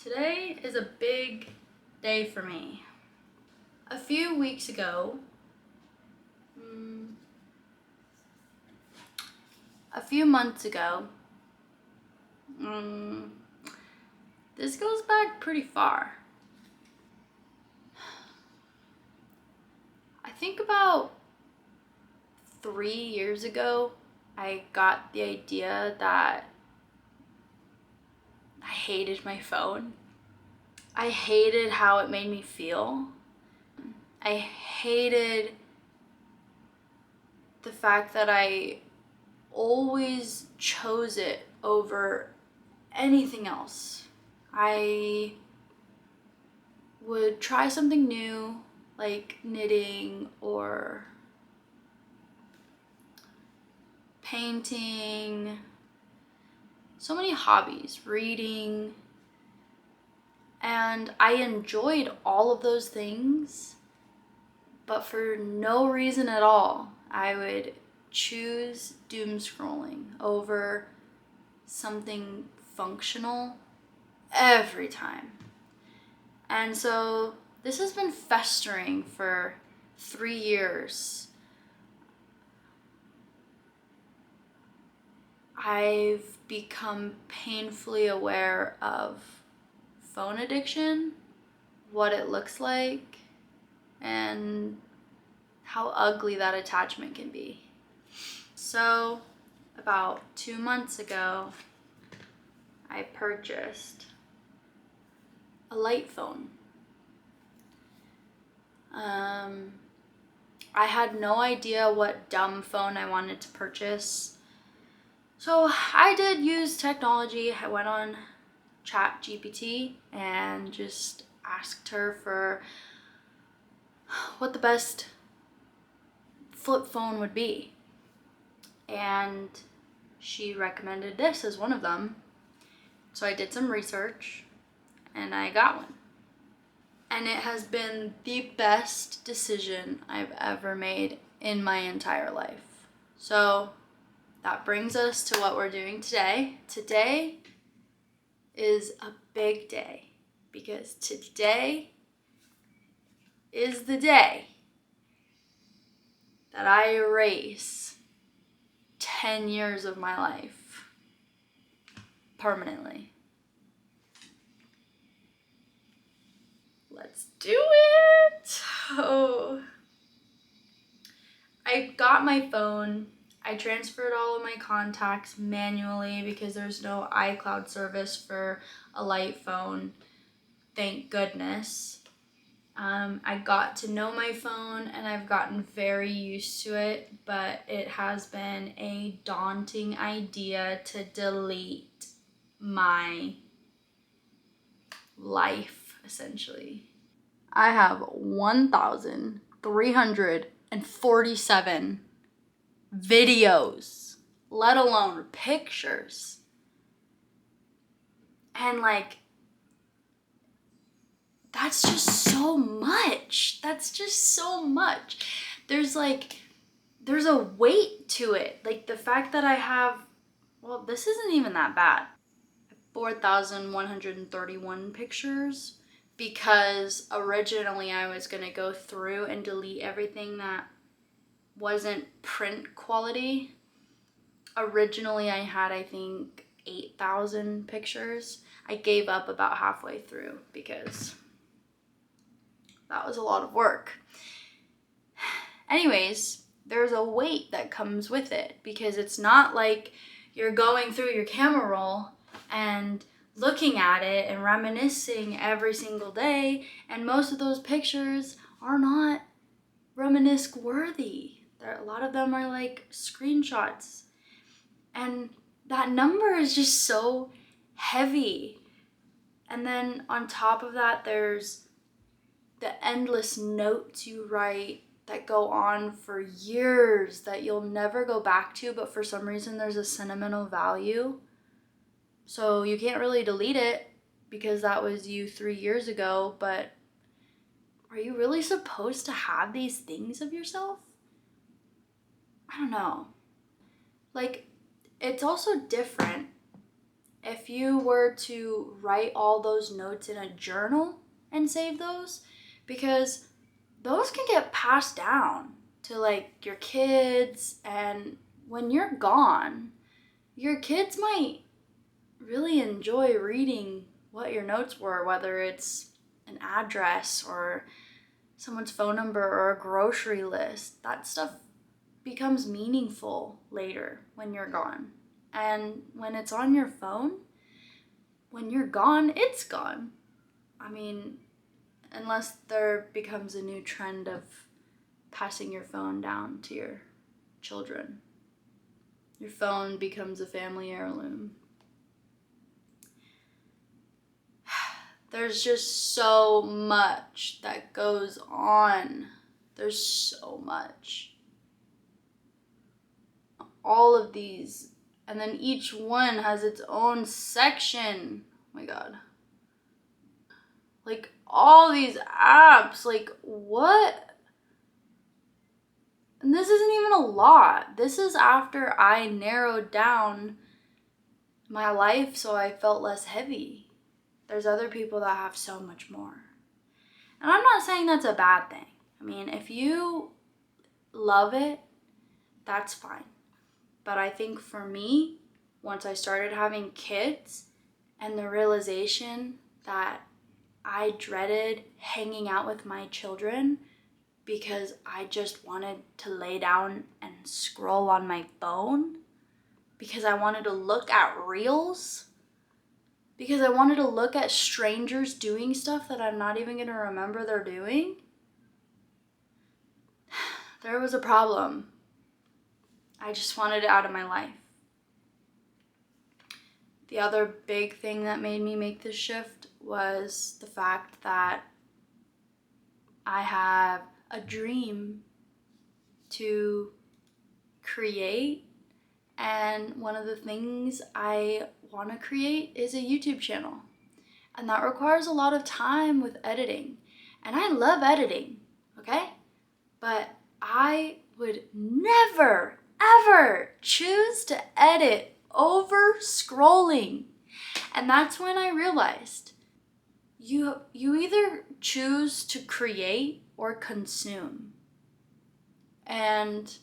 Today is a big day for me. A few weeks ago, a few months ago, this goes back pretty far. I think about 3 years ago, I got the idea that I hated my phone. I hated how it made me feel. I hated the fact that I always chose it over anything else. I would try something new, like knitting or painting, so many hobbies, reading, and I enjoyed all of those things, but for no reason at all, I would choose doom scrolling over something functional every time. And so this has been festering for 3 years. I've become painfully aware of phone addiction, what it looks like, and how ugly that attachment can be. So about 2 months ago, I purchased a light phone. I had no idea what dumb phone I wanted to purchase. So I did use technology. I went on ChatGPT and just asked her for what the best flip phone would be. And she recommended this as one of them. So I did some research and I got one. And it has been the best decision I've ever made in my entire life. So that brings us to what we're doing today. Today is a big day because today is the day that I erase 10 years of my life permanently. Let's do it. Oh. I got my phone. I transferred all of my contacts manually because there's no iCloud service for a light phone. Thank goodness. I got to know my phone and I've gotten very used to it, but it has been a daunting idea to delete my life, essentially. I have 1,347 videos, let alone pictures. And that's just so much. There's a weight to it. Like the fact that I have, well, this isn't even that bad. 4,131 pictures because originally I was going to go through and delete everything that wasn't print quality. Originally I had, I think, 8,000 pictures. I gave up about halfway through because that was a lot of work. Anyways, there's a weight that comes with it because it's not like you're going through your camera roll and looking at it and reminiscing every single day, and most of those pictures are not reminisce worthy. A lot of them are like screenshots, and that number is just so heavy. And then on top of that, there's the endless notes you write that go on for years that you'll never go back to, but for some reason there's a sentimental value. So you can't really delete it because that was you 3 years ago, but are you really supposed to have these things of yourself? I don't know. Like, it's also different if you were to write all those notes in a journal and save those, because those can get passed down to like your kids, and when you're gone, your kids might really enjoy reading what your notes were, whether it's an address or someone's phone number or a grocery list. That stuff becomes meaningful later when you're gone. And when it's on your phone, when you're gone, it's gone. I mean, unless there becomes a new trend of passing your phone down to your children. Your phone becomes a family heirloom. There's just so much that goes on. There's so much. All of these, and then each one has its own section. Oh my God. Like all these apps, like what? And this isn't even a lot. This is after I narrowed down my life so I felt less heavy. There's other people that have so much more. And I'm not saying that's a bad thing. I mean, if you love it, that's fine. But I think for me, once I started having kids and the realization that I dreaded hanging out with my children because I just wanted to lay down and scroll on my phone, because I wanted to look at reels, because I wanted to look at strangers doing stuff that I'm not even going to remember they're doing, there was a problem. I just wanted it out of my life. The other big thing that made me make this shift was the fact that I have a dream to create, and one of the things I want to create is a YouTube channel. And that requires a lot of time with editing. And I love editing, okay? But I would never, ever choose to edit over scrolling. And that's when I realized you either choose to create or consume. And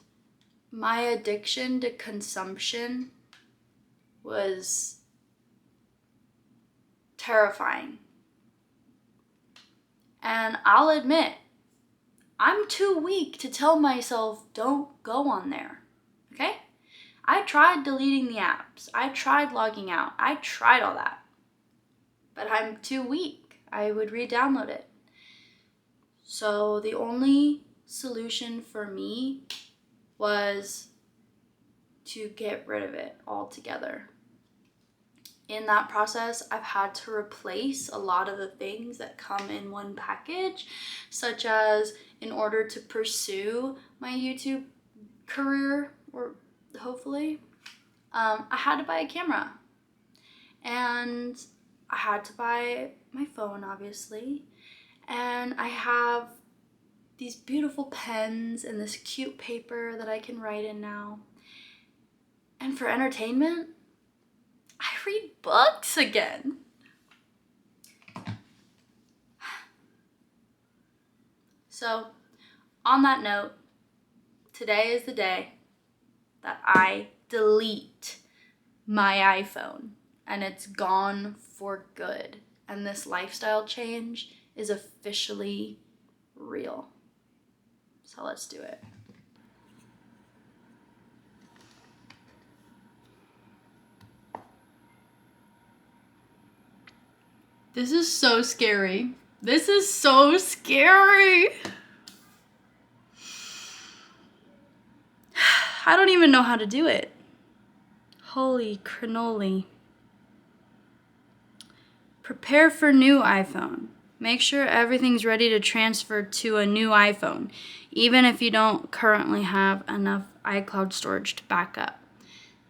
my addiction to consumption was terrifying. And I'll admit, I'm too weak to tell myself don't go on there, okay? I tried deleting the apps. I tried logging out. I tried all that. But I'm too weak. I would re-download it. So the only solution for me was to get rid of it altogether. In that process, I've had to replace a lot of the things that come in one package, such as in order to pursue my YouTube career, or hopefully, I had to buy a camera. And I had to buy my phone, obviously. And I have these beautiful pens and this cute paper that I can write in now. And for entertainment, I read books again. So, on that note, today is the day that I delete my iPhone, and it's gone for good. And this lifestyle change is officially real. So let's do it. This is so scary. This is so scary. I don't even know how to do it. Holy cannoli. Prepare for new iPhone. Make sure everything's ready to transfer to a new iPhone, even if you don't currently have enough iCloud storage to back up.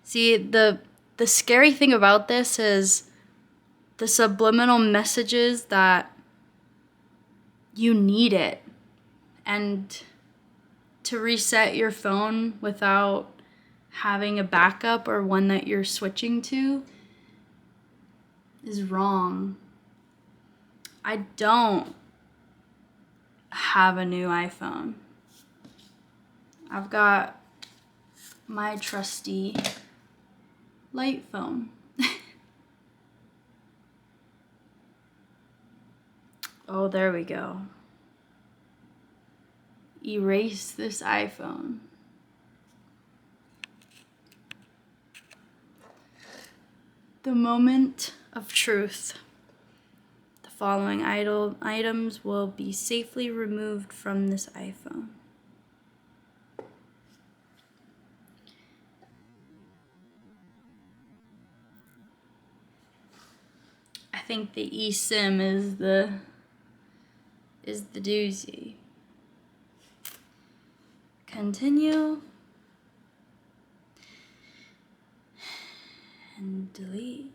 See, the scary thing about this is the subliminal messages that you need it, and to reset your phone without having a backup or one that you're switching to, is wrong. I don't have a new iPhone. I've got my trusty light phone. Oh, there we go. Erase this iPhone. The moment of truth. The following items will be safely removed from this iPhone. I think the eSIM is the doozy. Continue. And delete.